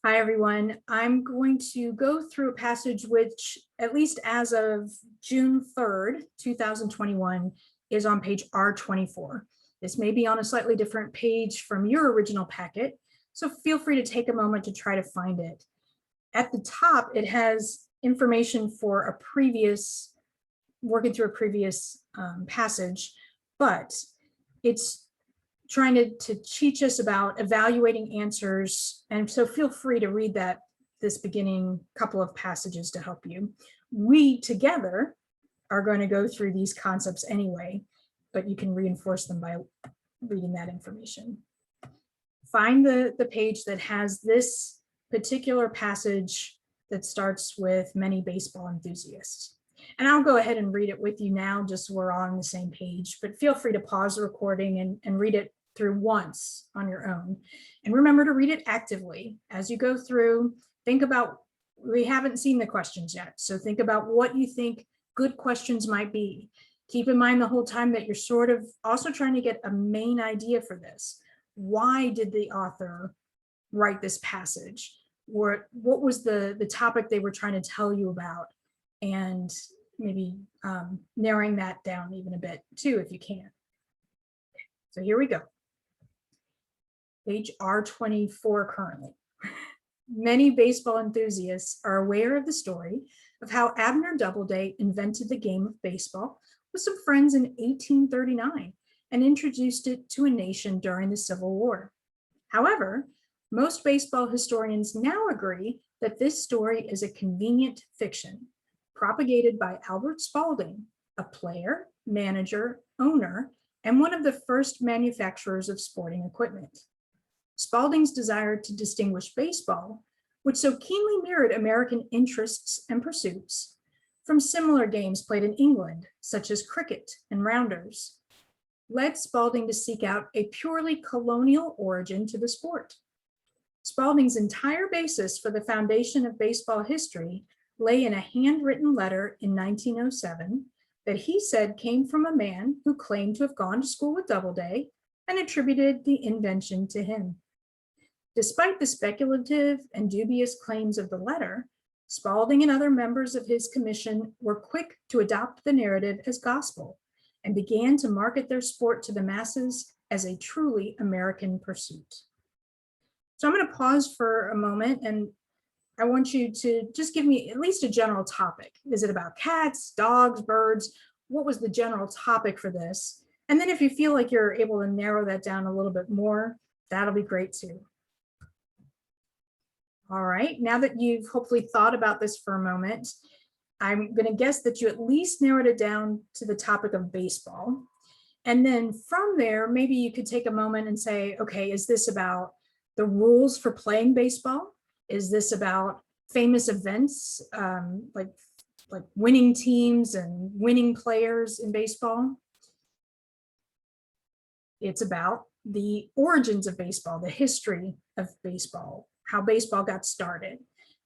Hi, everyone. I'm going to go through a passage which, at least as of June 3rd, 2021, is on page R24. This may be on a slightly different page from your original packet, so feel free to take a moment to try to find it. At the top, it has information for working through a previous passage, but it's trying to teach us about evaluating answers. And so feel free to read this beginning couple of passages to help you. We together are going to go through these concepts anyway, but you can reinforce them by reading that information. Find the page that has this particular passage that starts with many baseball enthusiasts. And I'll go ahead and read it with you now, just so we're all on the same page, but feel free to pause the recording and read it through once on your own. And remember to read it actively. As you go through, think about, we haven't seen the questions yet, so think about what you think good questions might be. Keep in mind the whole time that you're sort of also trying to get a main idea for this. Why did the author write this passage? Or what was the topic they were trying to tell you about? And maybe narrowing that down even a bit too, if you can. So here we go. Page R24 currently. Many baseball enthusiasts are aware of the story of how Abner Doubleday invented the game of baseball with some friends in 1839 and introduced it to a nation during the Civil War. However, most baseball historians now agree that this story is a convenient fiction propagated by Albert Spalding, a player, manager, owner, and one of the first manufacturers of sporting equipment. Spalding's desire to distinguish baseball, which so keenly mirrored American interests and pursuits, from similar games played in England, such as cricket and rounders, led Spalding to seek out a purely colonial origin to the sport. Spalding's entire basis for the foundation of baseball history lay in a handwritten letter in 1907 that he said came from a man who claimed to have gone to school with Doubleday and attributed the invention to him. Despite the speculative and dubious claims of the letter, Spalding and other members of his commission were quick to adopt the narrative as gospel and began to market their sport to the masses as a truly American pursuit. So I'm going to pause for a moment, and I want you to just give me at least a general topic. Is it about cats, dogs, birds? What was the general topic for this? And then if you feel like you're able to narrow that down a little bit more, that'll be great too. All right, now that you've hopefully thought about this for a moment, I'm going to guess that you at least narrowed it down to the topic of baseball. And then from there, maybe you could take a moment and say, okay, is this about the rules for playing baseball? Is this about famous events like winning teams and winning players in baseball? It's about the origins of baseball, the history of baseball, how baseball got started.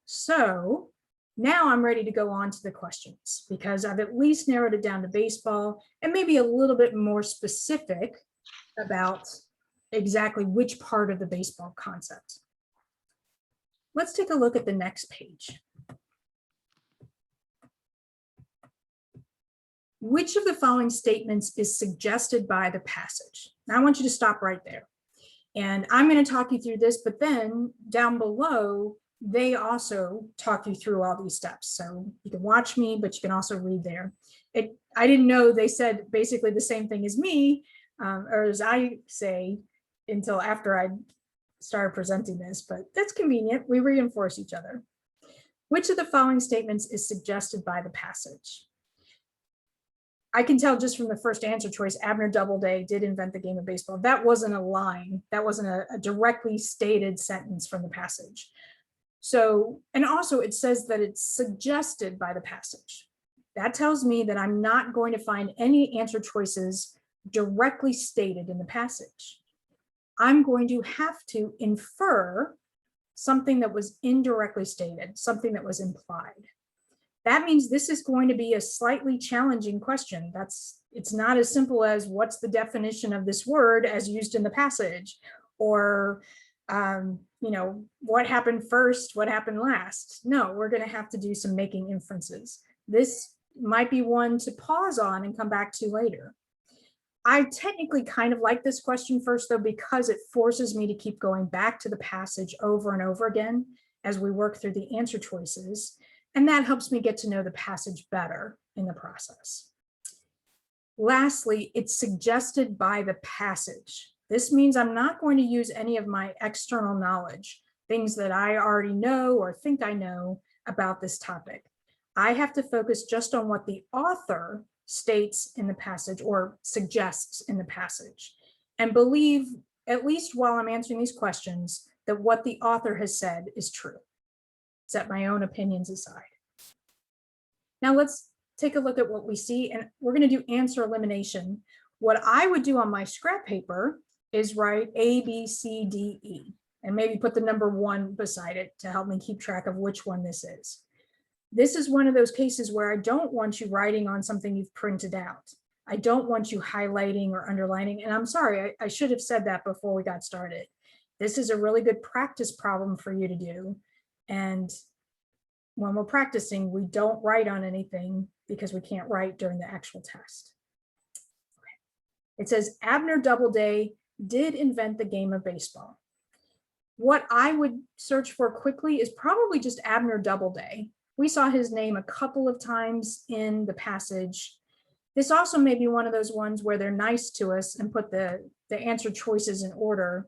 So now I'm ready to go on to the questions because I've at least narrowed it down to baseball and maybe a little bit more specific about exactly which part of the baseball concept. Let's take a look at the next page. Which of the following statements is suggested by the passage? Now I want you to stop right there. And I'm going to talk you through this, but then down below, they also talk you through all these steps. So you can watch me, but you can also read there. I didn't know they said basically the same thing as me, or as I say, until after I started presenting this, but that's convenient. We reinforce each other. Which of the following statements is suggested by the passage? I can tell just from the first answer choice, Abner Doubleday did invent the game of baseball. That wasn't a line. That wasn't a directly stated sentence from the passage. So, and also it says that it's suggested by the passage. That tells me that I'm not going to find any answer choices directly stated in the passage. I'm going to have to infer something that was indirectly stated, something that was implied. That means this is going to be a slightly challenging question. It's not as simple as what's the definition of this word as used in the passage, or You know, what happened first, what happened last? No, we're going to have to do some making inferences. This might be one to pause on and come back to later. I technically kind of like this question first, though, because it forces me to keep going back to the passage over and over again as we work through the answer choices. And that helps me get to know the passage better in the process. Lastly, it's suggested by the passage. This means I'm not going to use any of my external knowledge, things that I already know or think I know about this topic. I have to focus just on what the author states in the passage or suggests in the passage, and believe, at least while I'm answering these questions, that what the author has said is true. Set my own opinions aside. Now let's take a look at what we see, and we're going to do answer elimination. What I would do on my scrap paper is write A, B, C, D, E, and maybe put the number 1 beside it to help me keep track of which one this is. This is one of those cases where I don't want you writing on something you've printed out. I don't want you highlighting or underlining, and I'm sorry, I should have said that before we got started. This is a really good practice problem for you to do, and when we're practicing, we don't write on anything because we can't write during the actual test. Okay. It says Abner Doubleday did invent the game of baseball. What I would search for quickly is probably just Abner Doubleday. We saw his name a couple of times in the passage. This also may be one of those ones where they're nice to us and put the answer choices in order.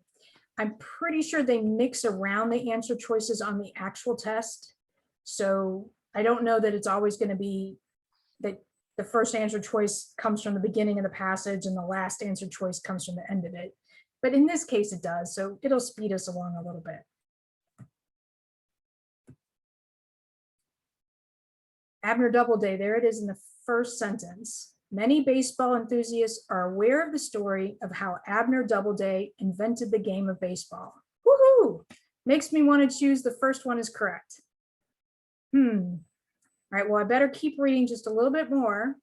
I'm pretty sure they mix around the answer choices on the actual test. So I don't know that it's always going to be that the first answer choice comes from the beginning of the passage and the last answer choice comes from the end of it. But in this case, it does. So it'll speed us along a little bit. Abner Doubleday, there it is in the first sentence. Many baseball enthusiasts are aware of the story of how Abner Doubleday invented the game of baseball. Woohoo! Makes me want to choose the first one is correct. All right, well, I better keep reading just a little bit more.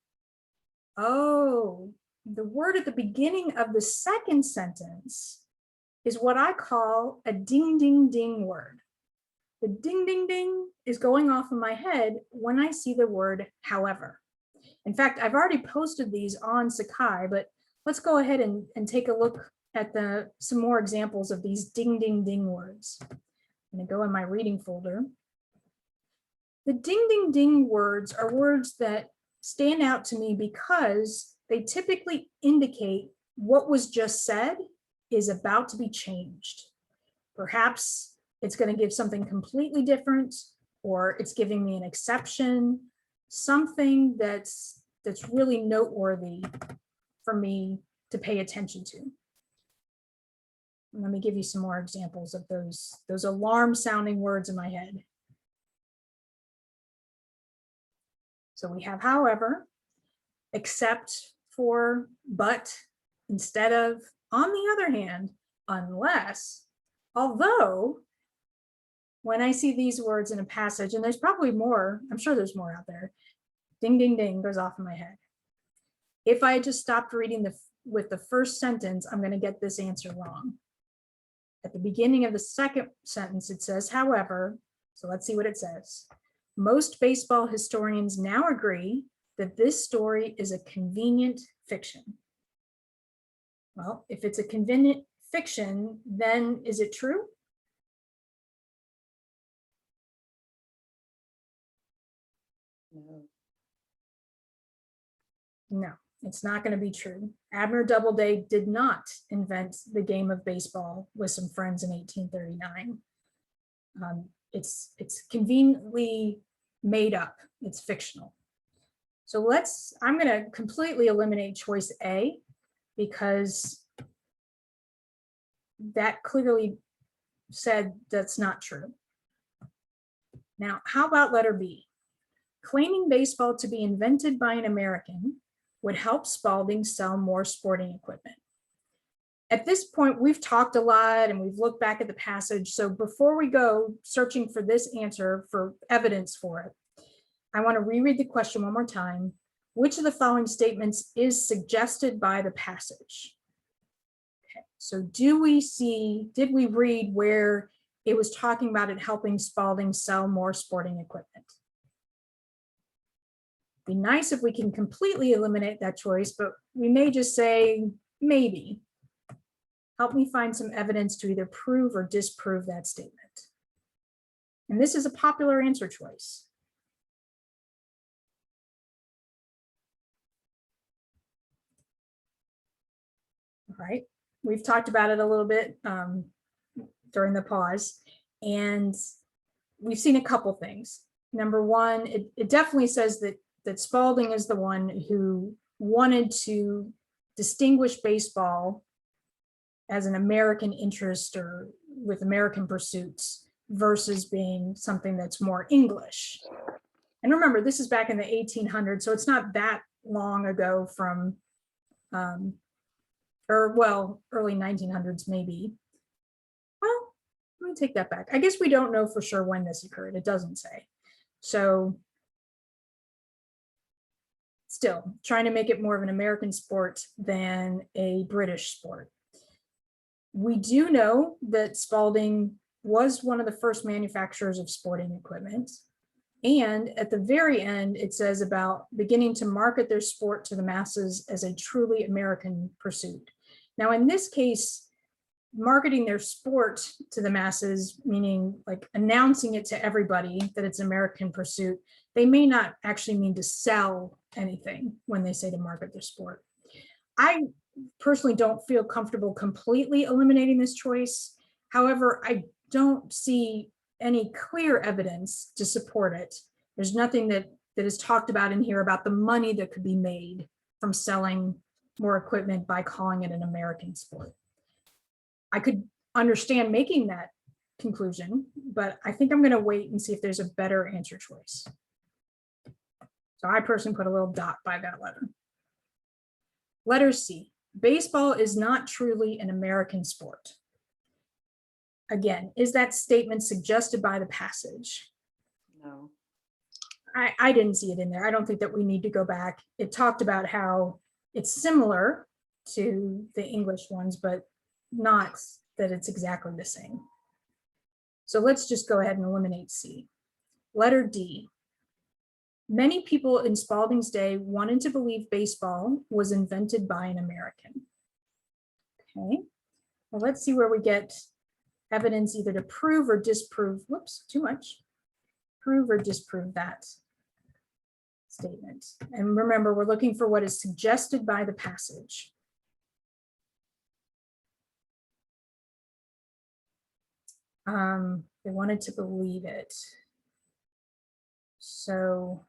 Oh, the word at the beginning of the second sentence is what I call a ding, ding, ding word. The ding, ding, ding is going off in my head when I see the word however. In fact, I've already posted these on Sakai, but let's go ahead and take a look at some more examples of these ding, ding, ding words. I'm going to go in my reading folder. The ding, ding, ding words are words that stand out to me because they typically indicate what was just said is about to be changed. Perhaps it's going to give something completely different, or it's giving me an exception, something that's really noteworthy for me to pay attention to. And let me give you some more examples of those alarm sounding words in my head. So we have however, except for, but, instead of, on the other hand, unless, although. When I see these words in a passage, and there's probably more, I'm sure there's more out there, ding, ding, ding goes off in my head. If I just stopped reading with the first sentence, I'm going to get this answer wrong. At the beginning of the second sentence, it says, however, so let's see what it says. Most baseball historians now agree that this story is a convenient fiction. Well, if it's a convenient fiction, then is it true? No, it's not going to be true. Abner Doubleday did not invent the game of baseball with some friends in 1839. It's conveniently made up. It's fictional. So I'm going to completely eliminate choice A because that clearly said that's not true. Now, how about letter B? Claiming baseball to be invented by an American would help Spalding sell more sporting equipment. At this point, we've talked a lot and we've looked back at the passage. So before we go searching for this answer for evidence for it, I want to reread the question one more time. Which of the following statements is suggested by the passage? Okay. So did we read where it was talking about it helping Spalding sell more sporting equipment? Be nice if we can completely eliminate that choice, but we may just say maybe. Help me find some evidence to either prove or disprove that statement. And this is a popular answer choice. All right, we've talked about it a little bit during the pause, and we've seen a couple things. Number one, it definitely says that Spalding is the one who wanted to distinguish baseball as an American interest or with American pursuits versus being something that's more English. And remember, this is back in the 1800s, so it's not that long ago from, early 1900s maybe. Well, let me take that back. I guess we don't know for sure when this occurred. It doesn't say. So still trying to make it more of an American sport than a British sport. We do know that Spalding was one of the first manufacturers of sporting equipment. And at the very end, it says about beginning to market their sport to the masses as a truly American pursuit. Now, in this case, marketing their sport to the masses, meaning like announcing it to everybody that it's an American pursuit, they may not actually mean to sell anything when they say to market their sport. I personally don't feel comfortable completely eliminating this choice. However, I don't see any clear evidence to support it. There's nothing that is talked about in here about the money that could be made from selling more equipment by calling it an American sport. I could understand making that conclusion, but I think I'm going to wait and see if there's a better answer choice. So I personally put a little dot by that letter. Letter C, baseball is not truly an American sport. Again, is that statement suggested by the passage? No. I didn't see it in there. I don't think that we need to go back. It talked about how it's similar to the English ones, but not that it's exactly the same. So let's just go ahead and eliminate C. Letter D. Many people in Spalding's day wanted to believe baseball was invented by an American. Okay, well, let's see where we get evidence either to prove or disprove, whoops, too much, prove or disprove that statement. And remember, we're looking for what is suggested by the passage. They wanted to believe it. So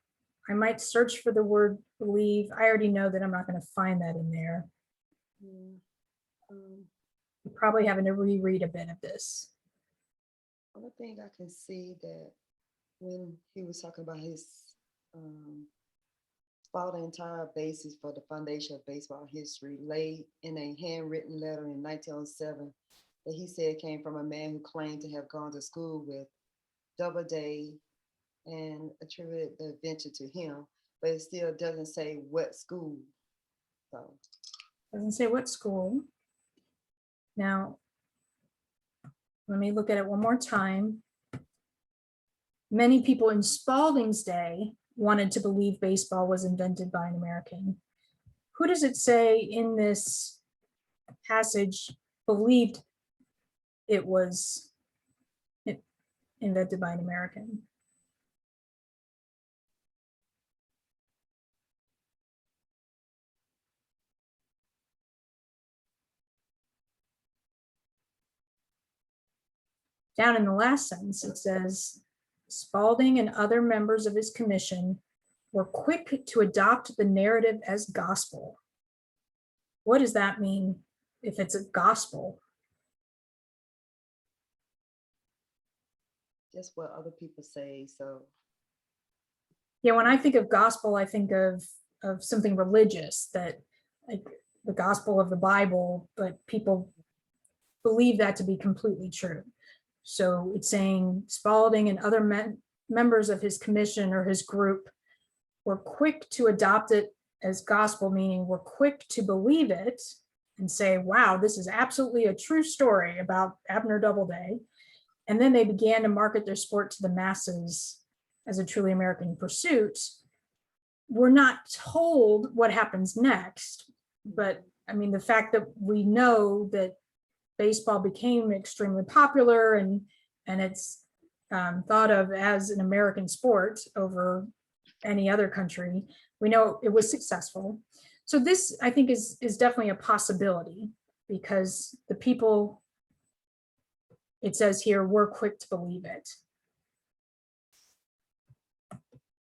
I might search for the word believe. I already know that I'm not going to find that in there. You're probably having to reread a bit of this. One thing I can see that when he was talking about his the entire basis for the foundation of baseball history laid in a handwritten letter in 1907 that he said came from a man who claimed to have gone to school with Doubleday and attributed the adventure to him, but it still doesn't say what school. So doesn't say what school. Now, let me look at it one more time. Many people in Spalding's day wanted to believe baseball was invented by an American. Who does it say in this passage believed it was invented by an American? Down in the last sentence, it says, Spalding and other members of his commission were quick to adopt the narrative as gospel. What does that mean if it's a gospel? just what other people say. So yeah, when I think of gospel, I think of something religious, that like the gospel of the Bible, but people believe that to be completely true. So it's saying Spalding and other members of his commission or his group were quick to adopt it as gospel, meaning we're quick to believe it and say, wow, this is absolutely a true story about Abner Doubleday. And then they began to market their sport to the masses as a truly American pursuit. We're not told what happens next, but I mean, the fact that we know that baseball became extremely popular and it's thought of as an American sport over any other country, we know it was successful. So this, I think, is definitely a possibility, because the people, it says here, were quick to believe it.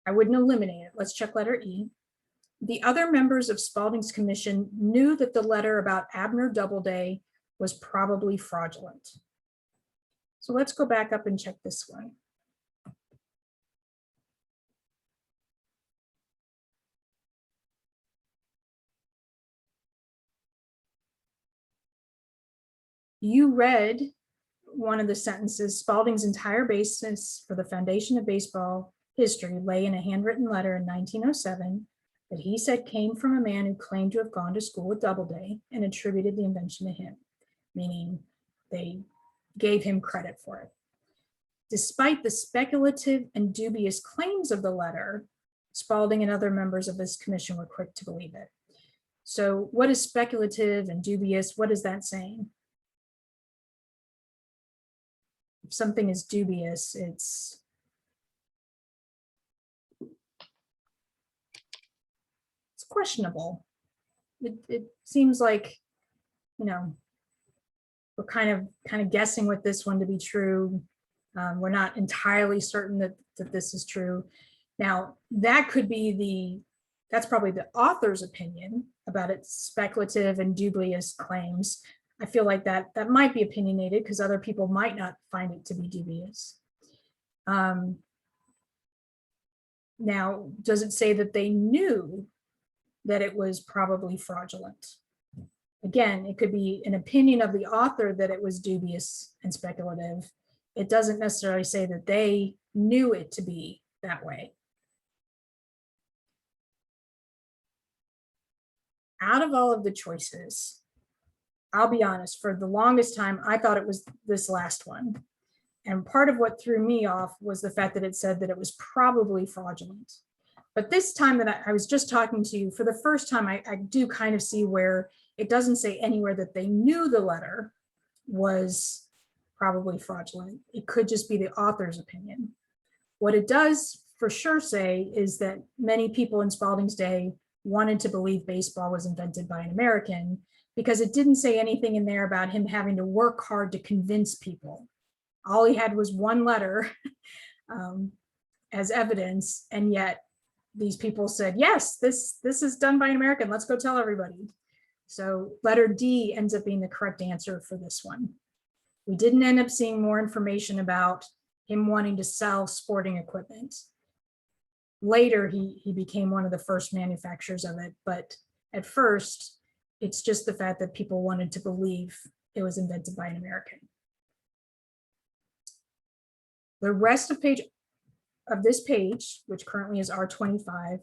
I wouldn't eliminate it. Let's check letter E. The other members of Spalding's commission knew that the letter about Abner Doubleday was probably fraudulent. So let's go back up and check this one. You read one of the sentences: Spalding's entire basis for the foundation of baseball history lay in a handwritten letter in 1907 that he said came from a man who claimed to have gone to school with Doubleday and attributed the invention to him, meaning they gave him credit for it. Despite the speculative and dubious claims of the letter, Spalding and other members of his commission were quick to believe it. So what is speculative and dubious? What is that saying? If something is dubious, it's questionable. It seems like, you know, we're kind of guessing with this one to be true. We're not entirely certain that this is true. Now, that could be that's probably the author's opinion about its speculative and dubious claims. I feel like that might be opinionated because other people might not find it to be dubious. Now, does it say that they knew that it was probably fraudulent? Again, it could be an opinion of the author that it was dubious and speculative. It doesn't necessarily say that they knew it to be that way. Out of all of the choices, I'll be honest, for the longest time, I thought it was this last one. And part of what threw me off was the fact that it said that it was probably fraudulent. But this time that I was just talking to you, for the first time, I do kind of see where it doesn't say anywhere that they knew the letter was probably fraudulent. It could just be the author's opinion. What it does for sure say is that many people in Spalding's day wanted to believe baseball was invented by an American, because it didn't say anything in there about him having to work hard to convince people. All he had was one letter as evidence, and yet these people said, yes, this is done by an American. Let's go tell everybody. So letter D ends up being the correct answer for this one. We didn't end up seeing more information about him wanting to sell sporting equipment. Later, he became one of the first manufacturers of it, but at first, it's just the fact that people wanted to believe it was invented by an American. The rest of this page, which currently is R25,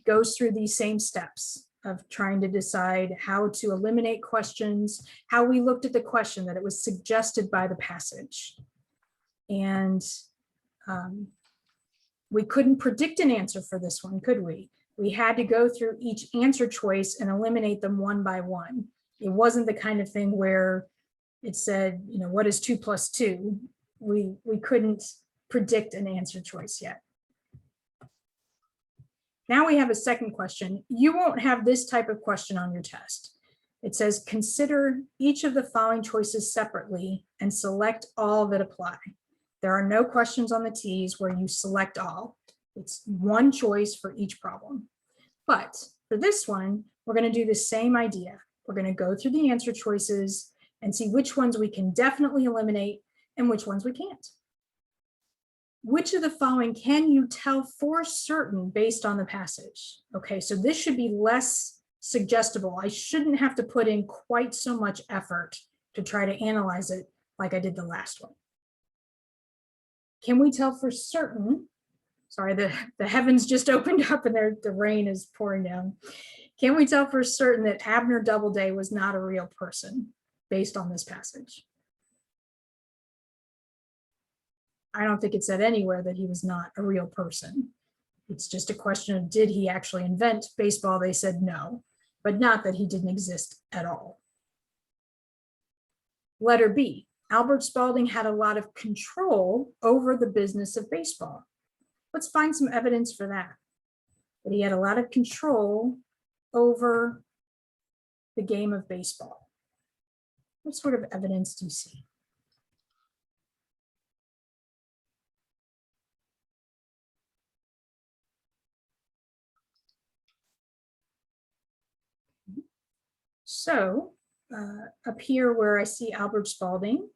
goes through these same steps of trying to decide how to eliminate questions, how we looked at the question, that it was suggested by the passage. And we couldn't predict an answer for this one, could we? We had to go through each answer choice and eliminate them one by one. It wasn't the kind of thing where it said, you know, what is 2 + 2? We couldn't predict an answer choice yet. Now we have a second question. You won't have this type of question on your test. It says, consider each of the following choices separately and select all that apply. There are no questions on the TEAS where you select all. It's one choice for each problem. But for this one, we're going to do the same idea. We're going to go through the answer choices and see which ones we can definitely eliminate and which ones we can't. Which of the following can you tell for certain based on the passage? Okay, so this should be less suggestible. I shouldn't have to put in quite so much effort to try to analyze it like I did the last one. Can we tell for certain? Sorry, the heavens just opened up and the rain is pouring down. Can we tell for certain that Abner Doubleday was not a real person based on this passage? I don't think it said anywhere that he was not a real person. It's just a question of, did he actually invent baseball? They said no, but not that he didn't exist at all. Letter B, Albert Spalding had a lot of control over the business of baseball. Let's find some evidence for that. That he had a lot of control over the game of baseball. What sort of evidence do you see? So up here where I see Albert Spalding,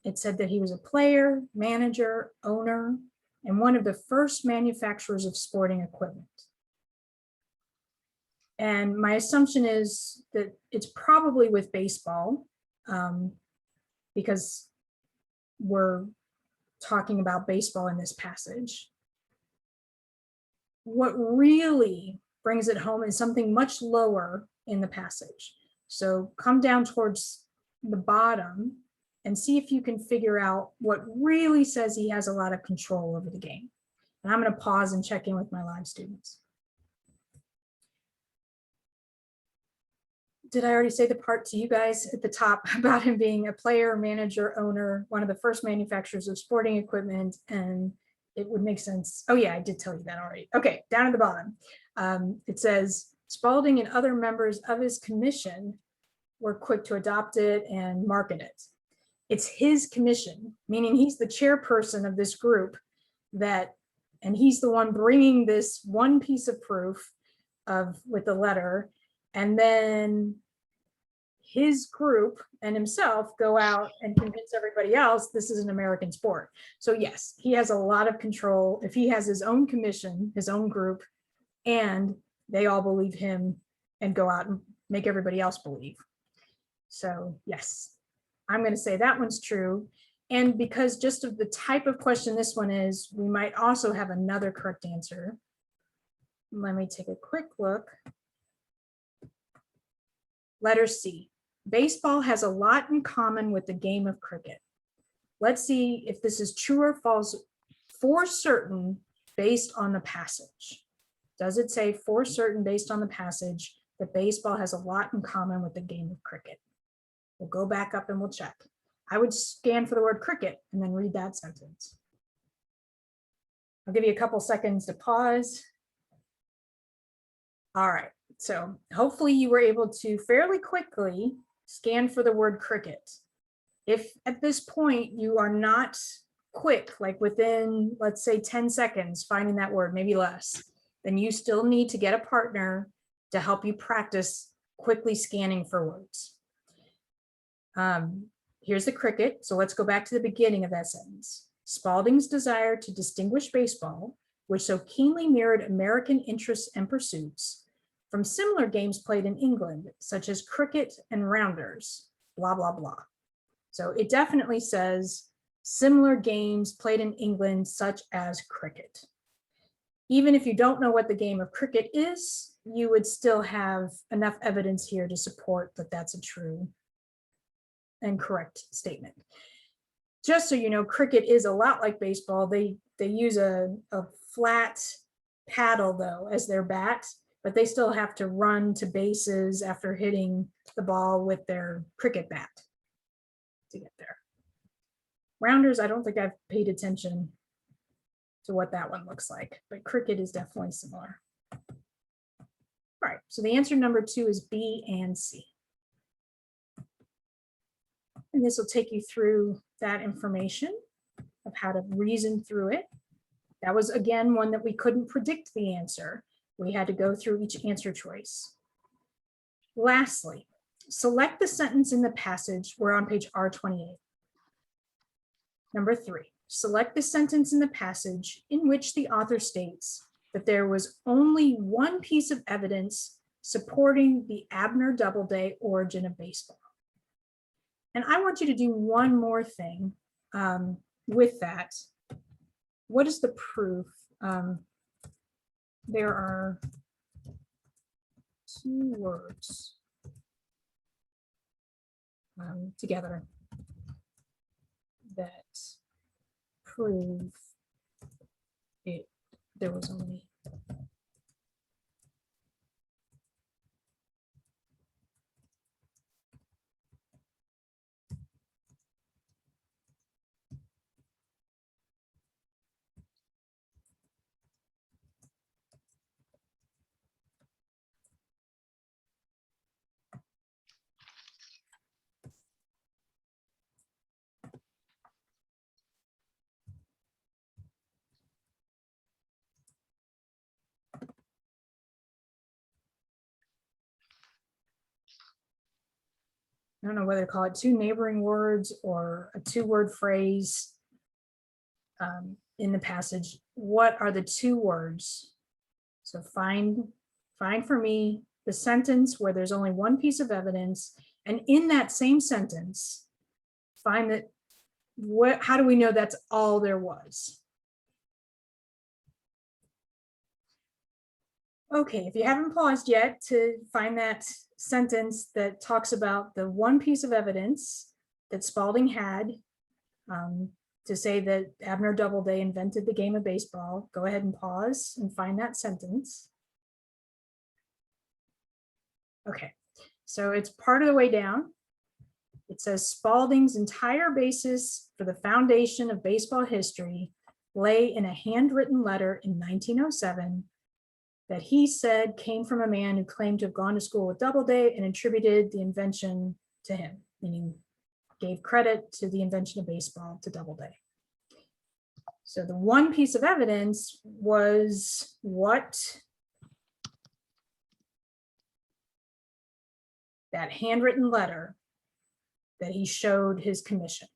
it said that he was a player, manager, owner, and one of the first manufacturers of sporting equipment. And my assumption is that it's probably with baseball, because we're talking about baseball in this passage. What really brings it home is something much lower in the passage. So come down towards the bottom and see if you can figure out what really says he has a lot of control over the game. And I'm going to pause and check in with my live students. Did I already say the part to you guys at the top about him being a player, manager, owner, one of the first manufacturers of sporting equipment, and it would make sense. Oh yeah, I did tell you that already. Okay, down at the bottom, it says Spalding and other members of his commission were quick to adopt it and market it. It's his commission, meaning he's the chairperson of this group and he's the one bringing this one piece of proof with the letter, and then his group and himself go out and convince everybody else this is an American sport. So yes, he has a lot of control. If he has his own commission, his own group, and they all believe him and go out and make everybody else believe. So yes, I'm going to say that one's true. And because just of the type of question this one is, we might also have another correct answer. Let me take a quick look. Letter C, baseball has a lot in common with the game of cricket. Let's see if this is true or false for certain based on the passage. Does it say for certain based on the passage that baseball has a lot in common with the game of cricket? We'll go back up and we'll check. I would scan for the word cricket and then read that sentence. I'll give you a couple seconds to pause. All right, so hopefully you were able to fairly quickly scan for the word cricket. If at this point you are not quick, like within, let's say 10 seconds, finding that word, maybe less, then you still need to get a partner to help you practice quickly scanning for words. Here's the cricket. So let's go back to the beginning of that sentence. Spalding's desire to distinguish baseball, which so keenly mirrored American interests and pursuits, from similar games played in England, such as cricket and rounders, blah, blah, blah. So it definitely says similar games played in England, such as cricket. Even if you don't know what the game of cricket is, you would still have enough evidence here to support that that's a true and correct statement. Just so you know, cricket is a lot like baseball. They use a flat paddle though as their bat, but they still have to run to bases after hitting the ball with their cricket bat to get there. Rounders, I don't think I've paid attention to what that one looks like, but cricket is definitely similar. All right, so the answer number 2 is B and C. And this will take you through that information of how to reason through it. That was, again, one that we couldn't predict the answer. We had to go through each answer choice. Lastly, select the sentence in the passage. We're on page R28. Number 3, select the sentence in the passage in which the author states that there was only one piece of evidence supporting the Abner Doubleday origin of baseball. And I want you to do one more thing with that. What is the proof? There are 2 words together that prove it. There was only I don't know whether to call it 2 neighboring words or a 2-word phrase in the passage. What are the 2 words? So find for me the sentence where there's only one piece of evidence, and in that same sentence, find that how do we know that's all there was? Okay, if you haven't paused yet to find that sentence that talks about the one piece of evidence that Spalding had to say that Abner Doubleday invented the game of baseball, go ahead and pause and find that sentence. Okay, so it's part of the way down. It says Spalding's entire basis for the foundation of baseball history lay in a handwritten letter in 1907 that he said came from a man who claimed to have gone to school with Doubleday and attributed the invention to him, meaning gave credit to the invention of baseball to Doubleday. So the one piece of evidence was what? That handwritten letter that he showed his commission.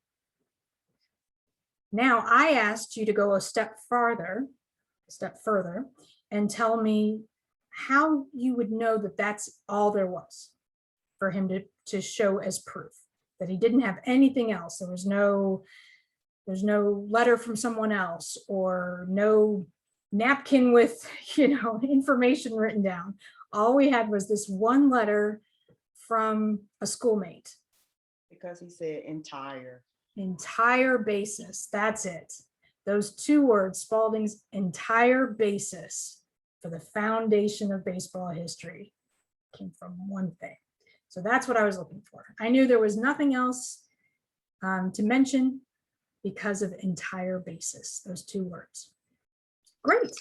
Now I asked you to go a step further, and tell me how you would know that that's all there was for him to show as proof, that he didn't have anything else. There's no letter from someone else or no napkin with, information written down. All we had was this one letter from a schoolmate. Because he said entire basis. That's it. Those 2 words, Spalding's entire basis for the foundation of baseball history, came from one thing. So that's what I was looking for. I knew there was nothing else to mention because of entire basis, those 2 words. Great.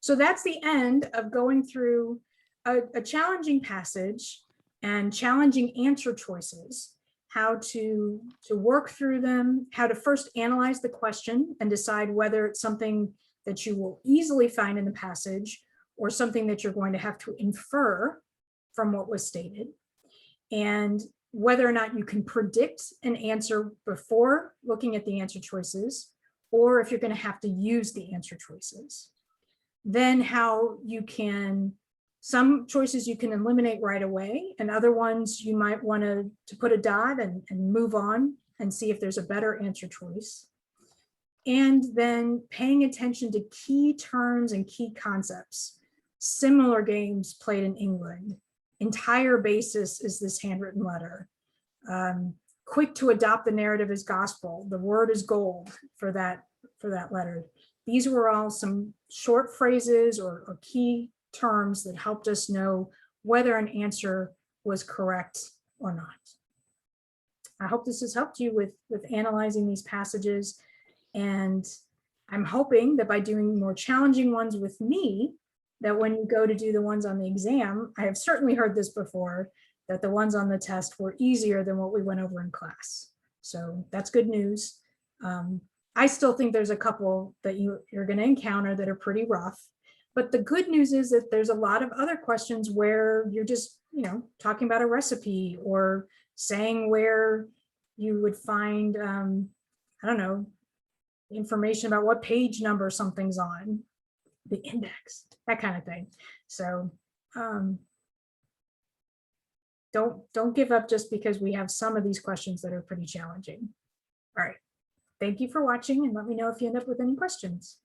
So that's the end of going through a challenging passage and challenging answer choices, how to work through them, how to first analyze the question and decide whether it's something that you will easily find in the passage or something that you're going to have to infer from what was stated, and whether or not you can predict an answer before looking at the answer choices, or if you're going to have to use the answer choices. Then how you can, some choices you can eliminate right away, and other ones you might want to put a dot and move on and see if there's a better answer choice. And then paying attention to key terms and key concepts. Similar games played in England. Entire basis is this handwritten letter. Quick to adopt the narrative as gospel. The word is gold for that letter. These were all some short phrases or key terms that helped us know whether an answer was correct or not. I hope this has helped you with analyzing these passages, and I'm hoping that by doing more challenging ones with me, that when you go to do the ones on the exam, I have certainly heard this before, that the ones on the test were easier than what we went over in class. So that's good news. I still think there's a couple that you're going to encounter that are pretty rough. But the good news is that there's a lot of other questions where you're just, talking about a recipe or saying where you would find, I don't know, information about what page number something's on, the index, that kind of thing. So don't give up just because we have some of these questions that are pretty challenging. All right. Thank you for watching, and let me know if you end up with any questions.